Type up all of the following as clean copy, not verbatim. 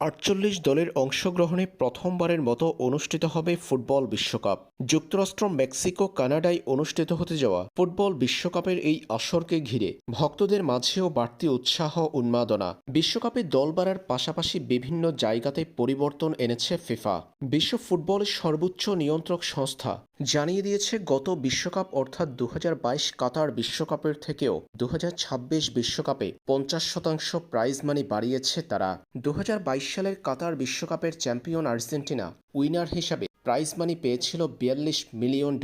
৪৮ দলের অংশগ্রহণে প্রথমবারের মতো অনুষ্ঠিত হবে ফুটবল বিশ্বকাপ। যুক্তরাষ্ট্র, মেক্সিকো, কানাডায় অনুষ্ঠিত হতে যাওয়া ফুটবল বিশ্বকাপের এই আসরকে ঘিরে ভক্তদের মাঝেও বাড়তি উৎসাহ উন্মাদনা। বিশ্বকাপে দল বাড়ার পাশাপাশি বিভিন্ন জায়গাতে পরিবর্তন এনেছে ফিফা। বিশ্ব ফুটবলের সর্বোচ্চ নিয়ন্ত্রক সংস্থা জানিয়ে দিয়েছে, গত বিশ্বকাপ অর্থাৎ ২০২২ কাতার বিশ্বকাপের থেকেও ২০২৬ বিশ্বকাপে ৫০% প্রাইজ মানি বাড়িয়েছে তারা। ২০২২ সালের কাতার বিশ্বকাপের চ্যাম্পিয়ন আর্জেন্টিনা উইনার হিসাবে প্রাইজ মানি পেয়েছিল $৪২ মিলিয়ন।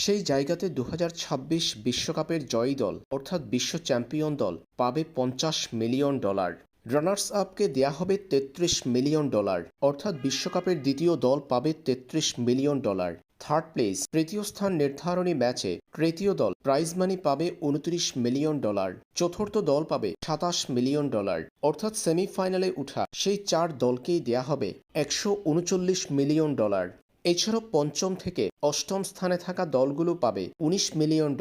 সেই জায়গাতে ২০২৬ বিশ্বকাপের জয়ী দল অর্থাৎ বিশ্ব চ্যাম্পিয়ন দল পাবে $৫০ মিলিয়ন। রানার্স আপকে দেয়া হবে $৩৩ মিলিয়ন, অর্থাৎ বিশ্বকাপের দ্বিতীয় দল পাবে $৩৩ মিলিয়ন। থার্ড প্লেস তৃতীয় স্থান নির্ধারণী ম্যাচে তৃতীয় দল প্রাইজ মানি পাবে $২৯ মিলিয়ন। চতুর্থ দল পাবে $২৭ মিলিয়ন, অর্থাৎ সেমিফাইনালে উঠা সেই ৪ দলকেই দেয়া হবে $১৩৯ মিলিয়ন। এছাড়াও পঞ্চম থেকে অষ্টম স্থানে থাকা দলগুলো পাবে $১৯ মিলিয়ন,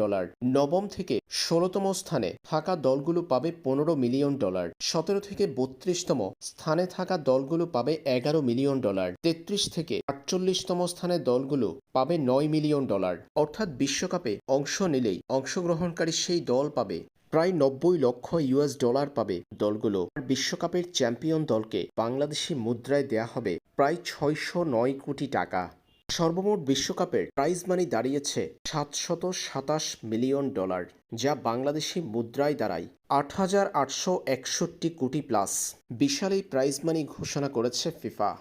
নবম থেকে ১৬তম স্থানে থাকা দলগুলো পাবে $১৫ মিলিয়ন, ১৭ থেকে ৩২তম স্থানে থাকা দলগুলো পাবে $১১ মিলিয়ন, ৩৩ থেকে ৪৮তম স্থানে দলগুলো পাবে $৯ মিলিয়ন। অর্থাৎ বিশ্বকাপে অংশ নিলেই অংশগ্রহণকারী সেই দল পাবে প্রায় $৯০ লক্ষ পাবে দলগুলো। বিশ্বকাপের চ্যাম্পিয়ন দলকে বাংলাদেশি মুদ্রায় দেয়া হবে প্রায় ৬০৯ কোটি টাকা। সর্বমোট বিশ্বকাপের প্রাইজ মানি দাঁড়িয়েছে $৭২৭ মিলিয়ন, যা বাংলাদেশি মুদ্রায় দাঁড়ায় ৮,৮৬১ কোটি প্লাস। বিশাল এই প্রাইজ মানি ঘোষণা করেছে ফিফা।